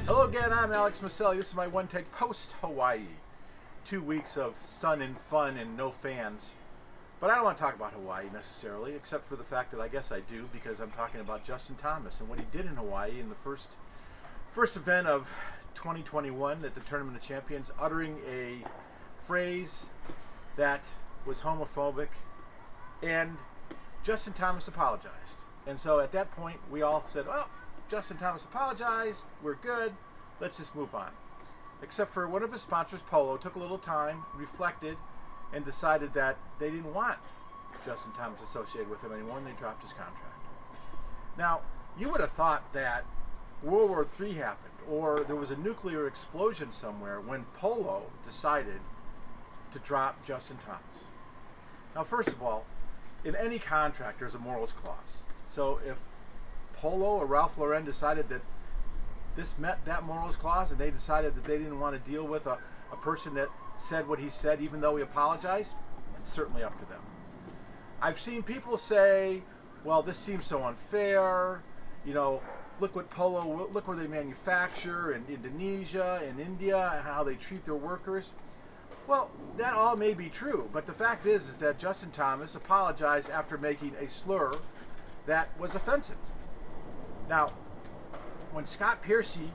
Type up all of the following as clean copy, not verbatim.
Hello again, I'm Alex Miceli. This is my one take post-Hawaii. 2 weeks of sun and fun and no fans. But I don't want to talk about Hawaii necessarily, except for the fact that I guess I do, because I'm talking about Justin Thomas and what he did in Hawaii in the first event of 2021 at the Tournament of Champions, uttering a phrase that was homophobic, and Justin Thomas apologized. And so at that point, we all said, well, Justin Thomas apologized, we're good, let's just move on. Except for one of his sponsors, Polo, took a little time, reflected, and decided that they didn't want Justin Thomas associated with them anymore, and they dropped his contract. Now, you would have thought that World War III happened, or there was a nuclear explosion somewhere when Polo decided to drop Justin Thomas. Now, first of all, in any contract, there's a morals clause. So if Polo or Ralph Lauren decided that this met that morals clause and they decided that they didn't want to deal with a person that said what he said even though he apologized, it's certainly up to them. I've seen people say, well, this seems so unfair, look what Polo, look where they manufacture in Indonesia and India and how they treat their workers. Well, that all may be true, but the fact is that Justin Thomas apologized after making a slur that was offensive. Now, when Scott Piercy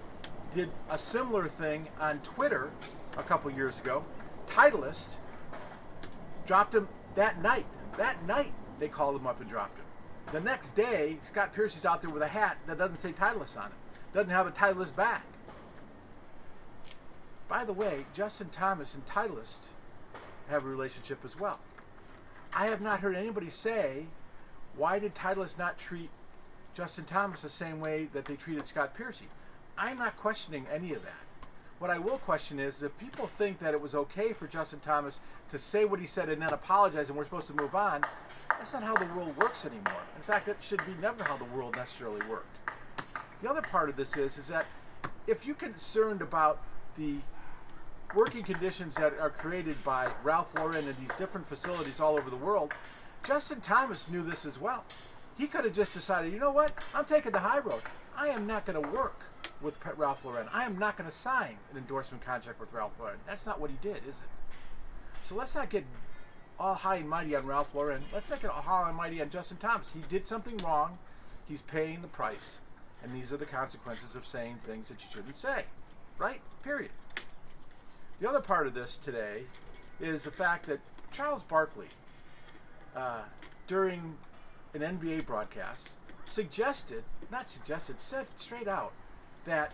did a similar thing on Twitter a couple years ago, Titleist dropped him that night. That night, they called him up and dropped him. The next day, Scott Piercy's out there with a hat that doesn't say Titleist on it, doesn't have a Titleist bag. By the way, Justin Thomas and Titleist have a relationship as well. I have not heard anybody say, why did Titleist not treat Justin Thomas the same way that they treated Scott Piercy? I'm not questioning any of that. What I will question is if people think that it was okay for Justin Thomas to say what he said and then apologize and we're supposed to move on, that's not how the world works anymore. In fact, that should be never how the world necessarily worked. The other part of this is that if you're concerned about the working conditions that are created by Ralph Lauren and these different facilities all over the world, Justin Thomas knew this as well. He could have just decided, you know what, I'm taking the high road. I am not going to work with Ralph Lauren. I am not going to sign an endorsement contract with Ralph Lauren. That's not what he did, is it? So let's not get all high and mighty on Ralph Lauren. Let's not get all high and mighty on Justin Thomas. He did something wrong. He's paying the price. And these are the consequences of saying things that you shouldn't say. Right? Period. The other part of this today is the fact that Charles Barkley, during an NBA broadcast, said straight out that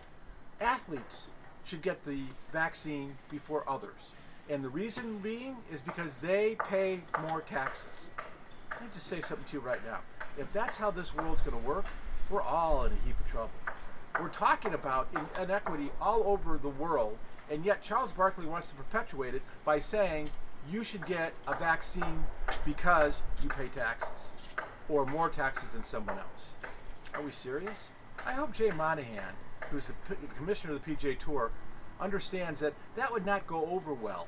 athletes should get the vaccine before others. And the reason being is because they pay more taxes. Let me just say something to you right now. If that's how this world's going to work, we're all in a heap of trouble. We're talking about inequity all over the world, and yet Charles Barkley wants to perpetuate it by saying you should get a vaccine because you pay taxes, or more taxes than someone else. Are we serious? I hope Jay Monahan, who's the commissioner of the PGA Tour, understands that that would not go over well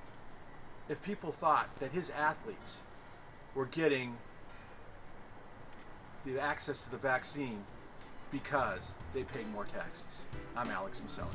if people thought that his athletes were getting the access to the vaccine because they paid more taxes. I'm Alex Miceli.